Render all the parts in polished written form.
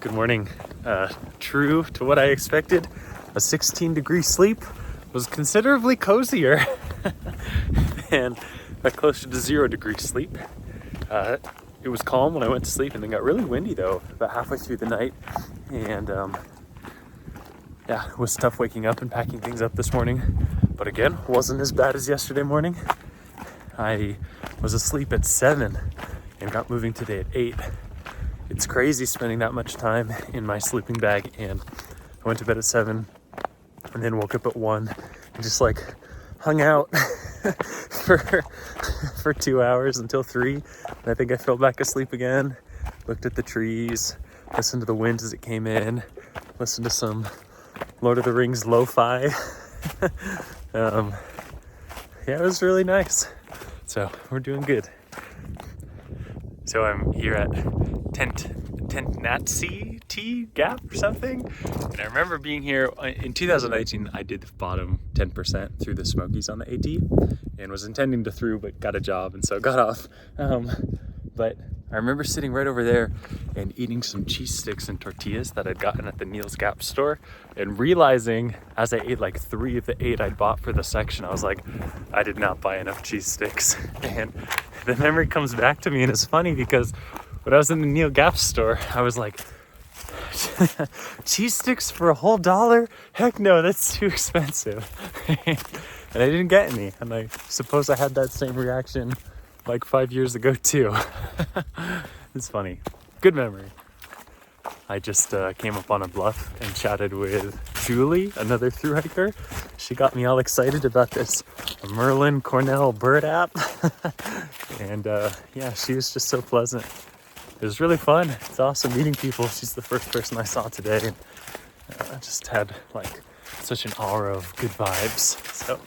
Good morning. True to what I expected, a 16-degree sleep was considerably cozier than a closer to 0-degree sleep. It was calm when I went to sleep, and then got really windy though about halfway through the night. And it was tough waking up and packing things up this morning. But again, wasn't as bad as yesterday morning. I was asleep at 7 and got moving today at 8. It's crazy spending that much time in my sleeping bag, and I went to bed at 7 and then woke up at 1 and just hung out for 2 hours until 3. And I think I fell back asleep again, looked at the trees, listened to the wind as it came in, listened to some Lord of the Rings lo-fi. It was really nice. So we're doing good. So I'm here at Tenatsi Tea Gap or something. And I remember being here in 2019. I did the bottom 10% through the Smokies on the AT and was intending to through, but got a job and so got off. But I remember sitting right over there and eating some cheese sticks and tortillas that I'd gotten at the Neil's Gap store, and realizing as I ate 3 of the 8 I'd bought for the section, I was like, I did not buy enough cheese sticks. And the memory comes back to me, and it's funny because when I was in the Neil Gap store, I was like, cheese sticks for $1? Heck no, that's too expensive. And I didn't get any, and I suppose I had that same reaction 5 years ago too. It's funny. Good memory. I just came up on a bluff and chatted with Julie, another thru hiker. She got me all excited about this Merlin Cornell bird app. And she was just so pleasant. It was really fun. It's awesome meeting people. She's the first person I saw today, and I just had such an aura of good vibes. So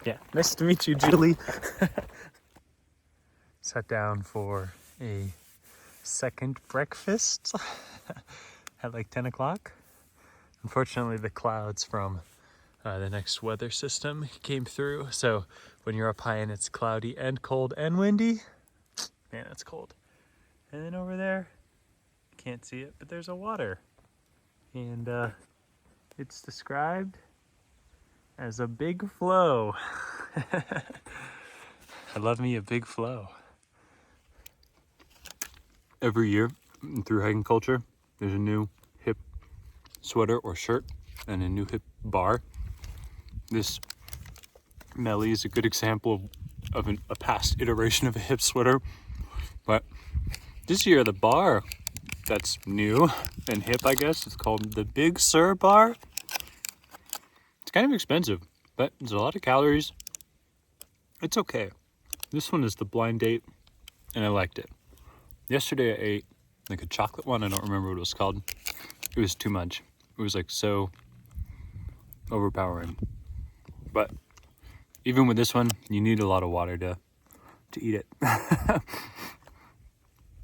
yeah, nice to meet you, Julie. Sat down for a second breakfast at 10 o'clock. Unfortunately, the clouds from the next weather system came through. So when you're up high and it's cloudy and cold and windy, man, it's cold. And then over there, can't see it, but there's a water. And it's described as a big flow. I love me a big flow. Every year through hiking culture, there's a new hip sweater or shirt and a new hip bar. This Melly is a good example of a past iteration of a hip sweater. But this year, the bar that's new and hip, I guess, it's called the Big Sur bar. It's kind of expensive, but there's a lot of calories. It's okay. This one is the blind date, and I liked it. Yesterday I ate a chocolate one. I don't remember what it was called. It was too much. It was so overpowering. But even with this one, you need a lot of water to eat it. It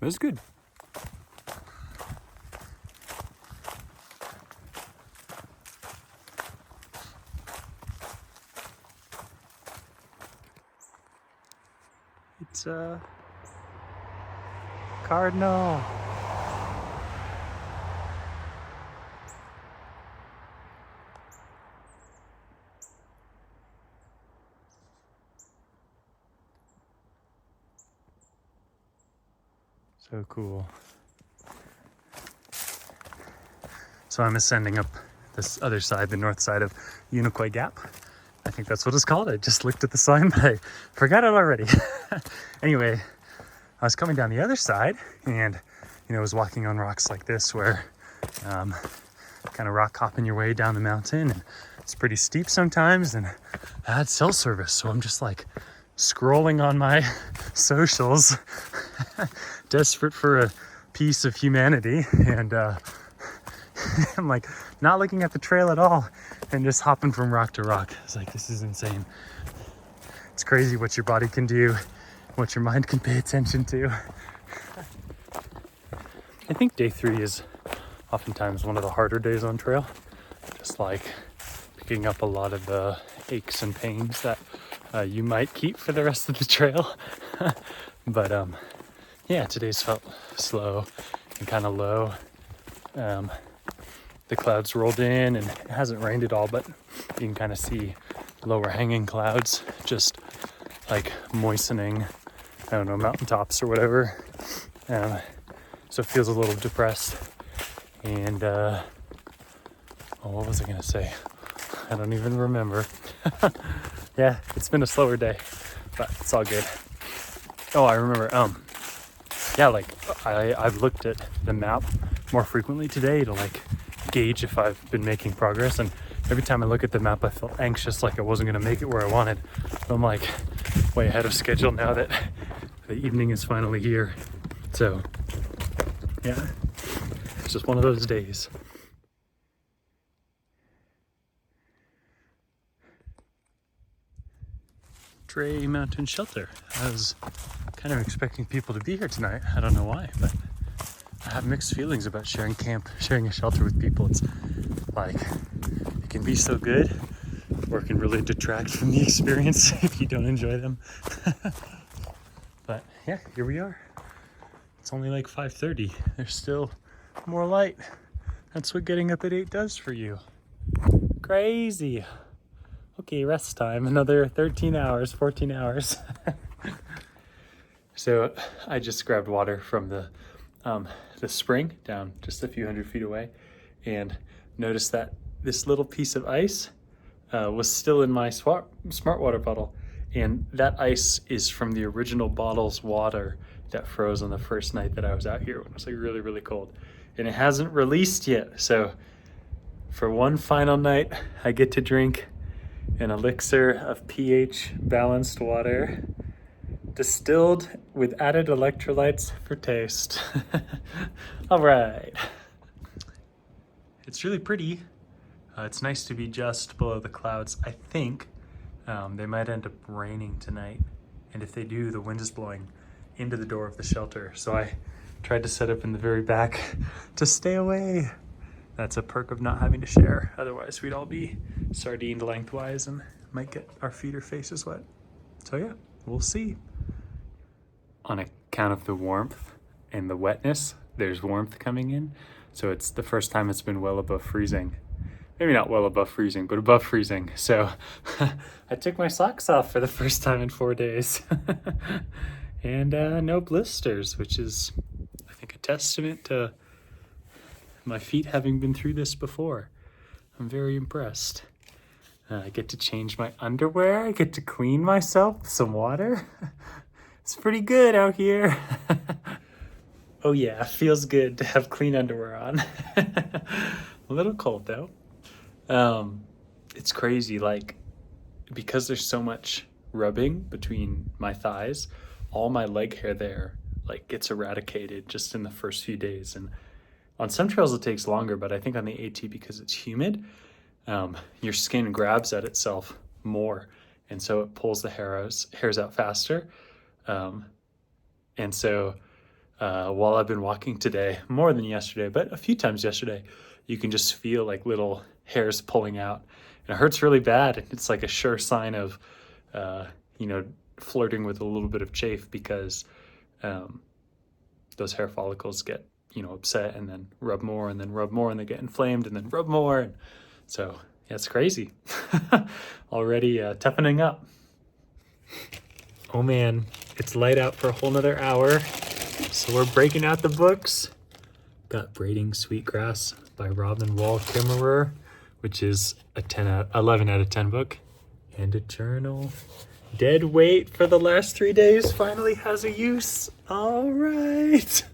was good. It's cardinal. So cool. So I'm ascending up this other side, the north side of Unicoi Gap. I think that's what it's called. I just looked at the sign, but I forgot it already. Anyway, I was coming down the other side and, was walking on rocks like this where kind of rock hopping your way down the mountain. And it's pretty steep sometimes, and I had cell service. So I'm just scrolling on my socials, desperate for a piece of humanity. And I'm not looking at the trail at all and just hopping from rock to rock. It's this is insane. It's crazy what your body can do, what your mind can pay attention to. I think day 3 is oftentimes one of the harder days on trail. Just picking up a lot of the aches and pains that you might keep for the rest of the trail. But yeah, today's felt slow and kind of low. The clouds rolled in, and it hasn't rained at all, but you can kind of see lower hanging clouds just like moistening, I don't know, mountaintops or whatever. So it feels a little depressed. And what was I gonna say? I don't even remember. Yeah, it's been a slower day, but it's all good. Oh, I remember. Yeah, like I've looked at the map more frequently today to like gauge if I've been making progress, and every time I look at the map I felt anxious, like I wasn't gonna make it where I wanted. But I'm like way ahead of schedule now that the evening is finally here. So yeah, it's just one of those days. Dray Mountain Shelter. I was kind of expecting people to be here tonight. I don't know why, but I have mixed feelings about sharing a shelter with people. It's like, it can be so good, or it can really detract from the experience if you don't enjoy them. But yeah, here we are. It's only like 5:30. There's still more light. That's what getting up at 8 does for you. Crazy. Okay, rest time. Another 13 hours, 14 hours. So I just grabbed water from the spring down just a few hundred feet away, and noticed that this little piece of ice was still in my smart water bottle. And that ice is from the original bottle's water that froze on the first night that I was out here when it was like really, really cold. And it hasn't released yet. So for one final night, I get to drink an elixir of pH balanced water, distilled with added electrolytes for taste. All right. It's really pretty. It's nice to be just below the clouds. I think they might end up raining tonight. And if they do, the wind is blowing into the door of the shelter. So I tried to set up in the very back to stay away. That's a perk of not having to share. Otherwise, we'd all be sardined lengthwise and might get our feet or faces wet. So yeah, we'll see. On account of the warmth and the wetness, there's warmth coming in. So it's the first time it's been well above freezing. Maybe not well above freezing, but above freezing. So I took my socks off for the first time in 4 days. And no blisters, which is, I think, a testament to my feet having been through this before. I'm very impressed. I get to change my underwear. I get to clean myself with some water. It's pretty good out here. Oh yeah, feels good to have clean underwear on. A little cold though. It's crazy, like, because there's so much rubbing between my thighs, all my leg hair there like gets eradicated just in the first few days. And on some trails it takes longer, but I think on the AT, because it's humid, your skin grabs at itself more, and so it pulls the hairs out faster. And so while I've been walking today, more than yesterday, but a few times yesterday, you can just feel like little hairs pulling out, and it hurts really bad. It's like a sure sign of flirting with a little bit of chafe, because those hair follicles get upset, and then rub more, and then rub more, and they get inflamed, and then rub more. And so yeah, it's crazy. Already toughening up. Oh man, it's light out for a whole nother hour, so we're breaking out the books. Got Braiding Sweetgrass by Robin Wall Kimmerer, which is a 11 out of 10 book, and a journal. Dead weight for the last 3 days finally has a use. All right.